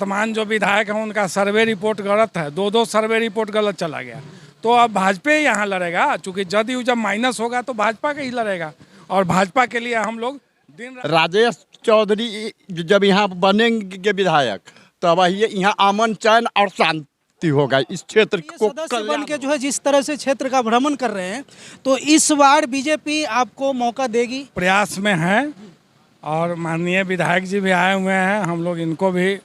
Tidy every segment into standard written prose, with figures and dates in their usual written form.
वर्तमान जो विधायक हैं उनका सर्वे रिपोर्ट गलत है, दो सर्वे रिपोर्ट गलत चला गया। तो अब भाजपा ही यहाँ लड़ेगा, चूँकि जदयू जब माइनस होगा तो भाजपा का ही लड़ेगा। और भाजपा के लिए हम लोग राजेश चौधरी जब यहाँ बनेंगे विधायक तब यहाँ अमन चैन और शांति होगा इस क्षेत्र को। सदस्य बन के जो है जिस तरह से क्षेत्र का भ्रमण कर रहे हैं, तो इस बार बीजेपी आपको मौका देगी? प्रयास में है और माननीय विधायक जी भी आए हुए हैं। हम लोग इनको भी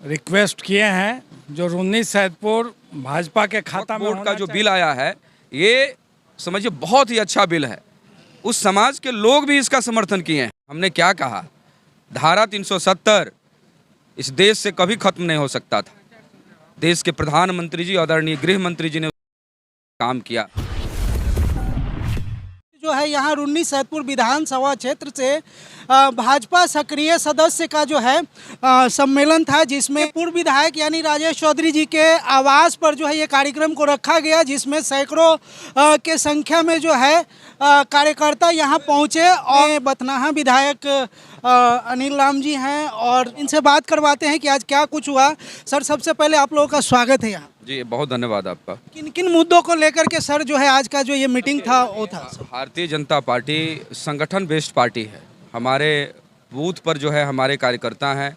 रिक्वेस्ट किए हैं, जो रुन्नी सैदपुर भाजपा के खाता में बोर्ड का जो बिल आया है ये समझिए बहुत ही अच्छा बिल है। उस समाज के लोग भी इसका समर्थन किए हैं। हमने क्या कहा, धारा 370 इस देश से कभी खत्म नहीं हो सकता था। देश के प्रधानमंत्री जी, आदरणीय गृह मंत्री जी ने काम किया। जो है यहाँ रुन्नी सैदपुर विधानसभा क्षेत्र से भाजपा सक्रिय सदस्य का जो है सम्मेलन था, जिसमें पूर्व विधायक यानी राजेश चौधरी जी के आवास पर जो है ये कार्यक्रम को रखा गया, जिसमें सैकड़ों के संख्या में जो है कार्यकर्ता यहाँ पहुँचे। और बथनाहा विधायक अनिल राम जी हैं और इनसे बात करवाते हैं कि आज क्या कुछ हुआ। सर, सबसे पहले आप लोगों का स्वागत है यहाँ। जी, बहुत धन्यवाद आपका। किन किन मुद्दों को लेकर के सर जो है आज का जो ये मीटिंग था वो था? भारतीय जनता पार्टी संगठन बेस्ड पार्टी है। हमारे बूथ पर जो है हमारे कार्यकर्ता हैं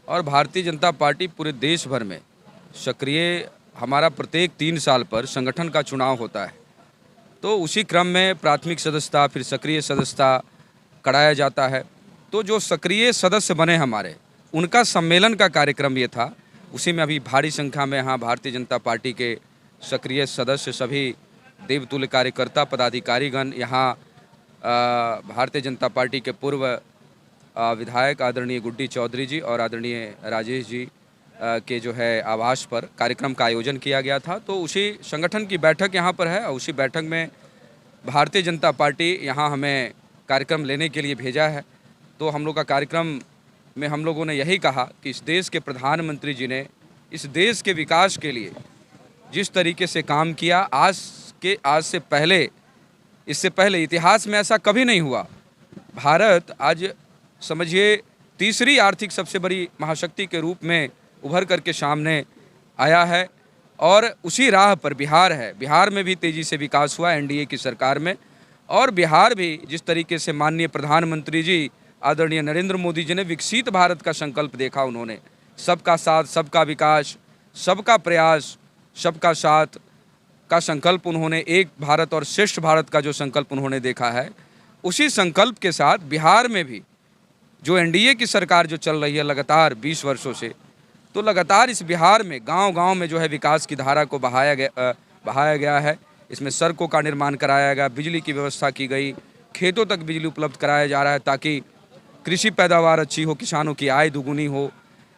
और भारतीय जनता पार्टी पूरे देश भर में सक्रिय, हमारा प्रत्येक 3 साल पर संगठन का चुनाव होता है। तो उसी क्रम में प्राथमिक सदस्यता फिर सक्रिय सदस्यता कराया जाता है। तो जो सक्रिय सदस्य बने हमारे, उनका सम्मेलन का कार्यक्रम ये था। उसी में अभी भारी संख्या में यहाँ भारतीय जनता पार्टी के सक्रिय सदस्य, सभी देवतुल्य कार्यकर्ता, पदाधिकारीगण, यहाँ भारतीय जनता पार्टी के पूर्व विधायक आदरणीय गुड्डी चौधरी जी और आदरणीय राजेश जी के जो है आवास पर कार्यक्रम का आयोजन किया गया था। तो उसी संगठन की बैठक यहाँ पर है और उसी बैठक में भारतीय जनता पार्टी यहाँ हमें कार्यक्रम लेने के लिए भेजा है। तो हम लोग का कार्यक्रम में हम लोगों ने यही कहा कि इस देश के प्रधानमंत्री जी ने इस देश के विकास के लिए जिस तरीके से काम किया, आज से पहले, इससे पहले इतिहास में ऐसा कभी नहीं हुआ। भारत आज समझिए तीसरी आर्थिक सबसे बड़ी महाशक्ति के रूप में उभर करके सामने आया है और उसी राह पर बिहार है। बिहार में भी तेज़ी से विकास हुआ एनडीए की सरकार में। और बिहार भी जिस तरीके से माननीय प्रधानमंत्री जी आदरणीय नरेंद्र मोदी जी ने विकसित भारत का संकल्प देखा, उन्होंने सबका साथ, सबका विकास, सबका प्रयास, सबका साथ का संकल्प, उन्होंने एक भारत और श्रेष्ठ भारत का जो संकल्प उन्होंने देखा है, उसी संकल्प के साथ बिहार में भी जो एनडीए की सरकार जो चल रही है लगातार 20 वर्षों से, तो लगातार इस बिहार में गांव-गांव में जो है विकास की धारा को बहाया गया है। इसमें सड़कों का निर्माण कराया गया, बिजली की व्यवस्था की गई, खेतों तक बिजली उपलब्ध कराया जा रहा है ताकि कृषि पैदावार अच्छी हो, किसानों की आय दुगुनी हो।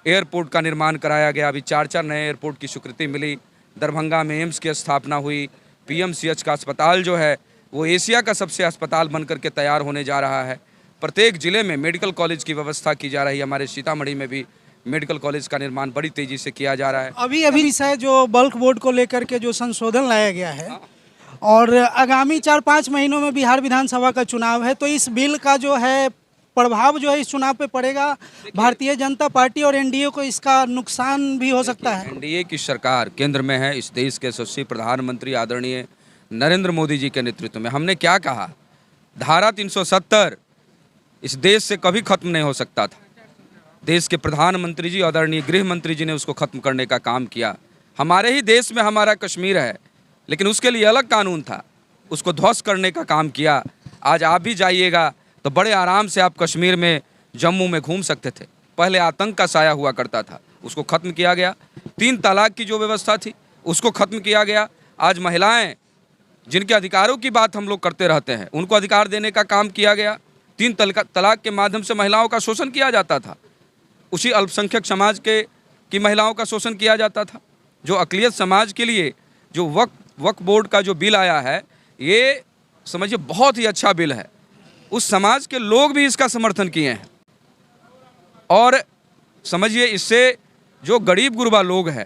एयरपोर्ट का निर्माण कराया गया, अभी 4 नए एयरपोर्ट की स्वीकृति मिली। दरभंगा में एम्स की स्थापना हुई। पीएमसीएच का अस्पताल जो है वो एशिया का सबसे अस्पताल बन करके तैयार होने जा रहा है। प्रत्येक ज़िले में मेडिकल कॉलेज की व्यवस्था की जा रही है। हमारे सीतामढ़ी में भी मेडिकल कॉलेज का निर्माण बड़ी तेज़ी से किया जा रहा है। अभी विषय जो बल्क बोर्ड को लेकर के जो संशोधन लाया गया है और आगामी 4-5 महीनों में बिहार विधानसभा का चुनाव है, तो इस बिल का जो है प्रभाव जो है इस चुनाव पे पड़ेगा। भारतीय जनता पार्टी और एनडीए को इसका नुकसान भी हो सकता है। एनडीए की सरकार केंद्र में है। इस देश के यशस्वी प्रधानमंत्री आदरणीय नरेंद्र मोदी जी के नेतृत्व में। हमने क्या कहा, धारा 370 इस देश से कभी खत्म नहीं हो सकता था। देश के प्रधानमंत्री जी आदरणीय गृह मंत्री जी ने उसको खत्म करने का काम किया। हमारे ही देश में हमारा कश्मीर है, लेकिन उसके लिए अलग कानून था, उसको ध्वस्त करने का काम किया। आज आप भी जाइएगा तो बड़े आराम से आप कश्मीर में, जम्मू में घूम सकते थे। पहले आतंक का साया हुआ करता था, उसको खत्म किया गया। 3 तलाक की जो व्यवस्था थी उसको खत्म किया गया। आज महिलाएं जिनके अधिकारों की बात हम लोग करते रहते हैं, उनको अधिकार देने का काम किया गया। 3 तलाक के माध्यम से महिलाओं का शोषण किया जाता था, उसी अल्पसंख्यक समाज की महिलाओं का शोषण किया जाता था। जो अक़लियत समाज के लिए जो वक्फ बोर्ड का जो बिल आया है, ये समझिए बहुत ही अच्छा बिल है। उस समाज के लोग भी इसका समर्थन किए हैं और समझिए इससे जो गरीब गुरबा लोग हैं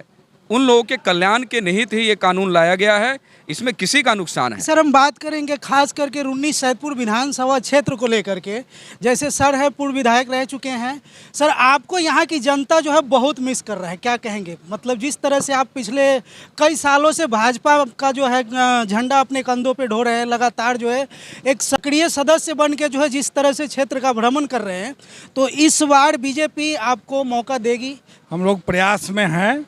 उन लोगों के कल्याण के निहित ही ये कानून लाया गया है, इसमें किसी का नुकसान है। सर हम बात करेंगे खास करके रून्नी सैदपुर विधानसभा क्षेत्र को लेकर के। जैसे सर है पूर्व विधायक रह चुके हैं, सर आपको यहाँ की जनता जो है बहुत मिस कर रहा है, क्या कहेंगे? मतलब जिस तरह से आप पिछले कई सालों से भाजपा का जो है झंडा अपने कंधों पे ढो रहे हैं, लगातार जो है एक सक्रिय सदस्य बन के जो है जिस तरह से क्षेत्र का भ्रमण कर रहे हैं, तो इस बार बीजेपी आपको मौका देगी? हम लोग प्रयास में हैं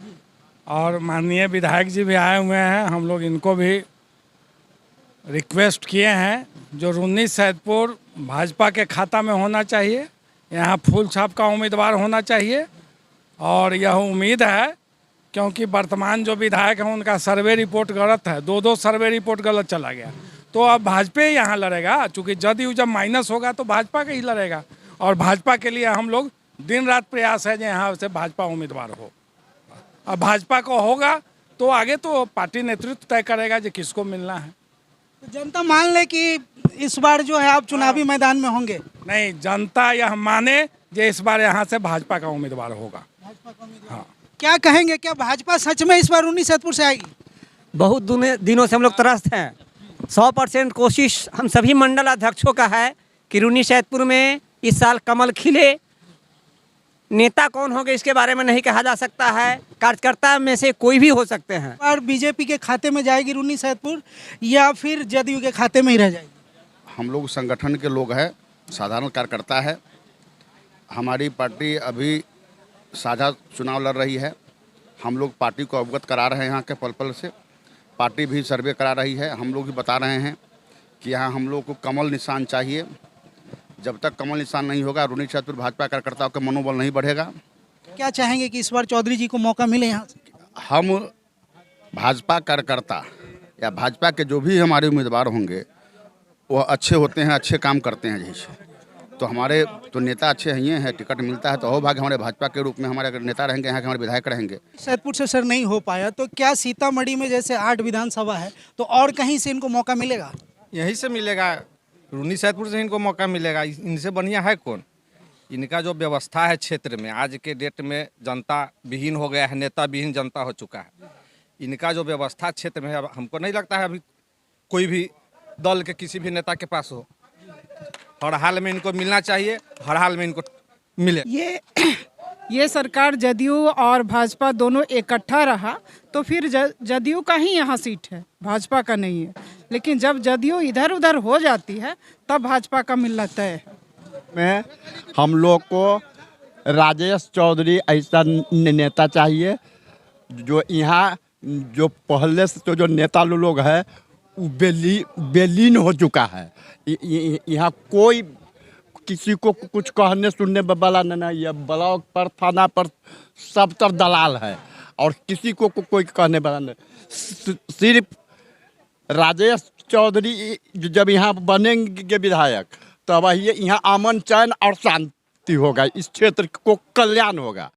और माननीय विधायक जी भी आए हुए हैं। हम लोग इनको भी रिक्वेस्ट किए हैं, जो रून्नी सैदपुर भाजपा के खाता में होना चाहिए, यहाँ फूल छाप का उम्मीदवार होना चाहिए। और यह उम्मीद है क्योंकि वर्तमान जो विधायक हैं उनका सर्वे रिपोर्ट गलत है, दो सर्वे रिपोर्ट गलत चला गया, तो अब भाजपा ही यहाँ लड़ेगा। चूँकि जदयू जब माइनस होगा तो भाजपा का ही लड़ेगा, और भाजपा के लिए हम लोग दिन रात प्रयास है जो यहाँ से भाजपा उम्मीदवार हो। अब भाजपा को होगा तो आगे तो पार्टी नेतृत्व तय करेगा जो किसको मिलना है। तो जनता मान ले कि इस बार जो है आप चुनावी मैदान में होंगे? नहीं, जनता यह माने जो इस बार यहाँ से भाजपा का उम्मीदवार होगा। हाँ, क्या कहेंगे, क्या भाजपा सच में इस बार रून्नी सैदपुर से आएगी? बहुत दिनों से हम लोग त्रस्त हैं। 100% कोशिश हम सभी मंडल अध्यक्षों का है कि रून्नी सैदपुर में इस साल कमल खिले। नेता कौन होंगे इसके बारे में नहीं कहा जा सकता है, कार्यकर्ता में से कोई भी हो सकते हैं। और बीजेपी के खाते में जाएगी रून्नी सैदपुर या फिर जदयू के खाते में ही रह जाएगी? हम लोग संगठन के लोग हैं, साधारण कार्यकर्ता है। हमारी पार्टी अभी साझा चुनाव लड़ रही है। हम लोग पार्टी को अवगत करा रहे हैं यहाँ के पल पल से। पार्टी भी सर्वे करा रही है। हम लोग भी बता रहे हैं कि यहाँ हम लोग को कमल निशान चाहिए। जब तक कमल निशान नहीं होगा रून्नी सैदपुर भाजपा कार्यकर्ताओं का मनोबल नहीं बढ़ेगा। क्या चाहेंगे कि इस बार चौधरी जी को मौका मिले यहाँ से? हम भाजपा कार्यकर्ता या भाजपा के जो भी हमारे उम्मीदवार होंगे वो अच्छे होते हैं, अच्छे काम करते हैं। जैसे तो हमारे तो नेता अच्छे ही हैं, टिकट मिलता है तो हो भाग्य हमारे भाजपा के रूप में हमारे अगर नेता रहेंगे, यहाँ के हमारे विधायक रहेंगे। सैदपुर से सर नहीं हो पाया तो क्या सीतामढ़ी में जैसे 8 विधानसभा है तो और कहीं से इनको मौका मिलेगा? यहीं से मिलेगा, रून्नी सैदपुर से इनको मौका मिलेगा। इनसे बढ़िया है कौन? इनका जो व्यवस्था है क्षेत्र में आज के डेट में जनता विहीन हो गया है, नेता विहीन जनता हो चुका है। इनका जो व्यवस्था क्षेत्र में है, अब हमको नहीं लगता है अभी कोई भी दल के किसी भी नेता के पास हो। हर हाल में इनको मिलना चाहिए, हर हाल में इनको मिले। ये सरकार जदयू और भाजपा दोनों इकट्ठा रहा तो फिर जदयू का ही यहाँ सीट है, भाजपा का नहीं है। लेकिन जब जदयू इधर उधर हो जाती है तब भाजपा का मिलना तय है। में हम लोग को राजेश चौधरी ऐसा नेता चाहिए जो यहाँ जो पहले से तो जो नेता लोग हैं वो बेलीन हो चुका है। यहाँ कोई किसी को कुछ कहने सुनने वाला नहीं है। ब्लॉक पर, थाना पर सब तर दलाल है और किसी को कोई कहने वाला नहीं। सिर्फ राजेश चौधरी जब यहाँ बनेंगे विधायक तब यहाँ अमन चैन और शांति होगा, इस क्षेत्र को कल्याण होगा।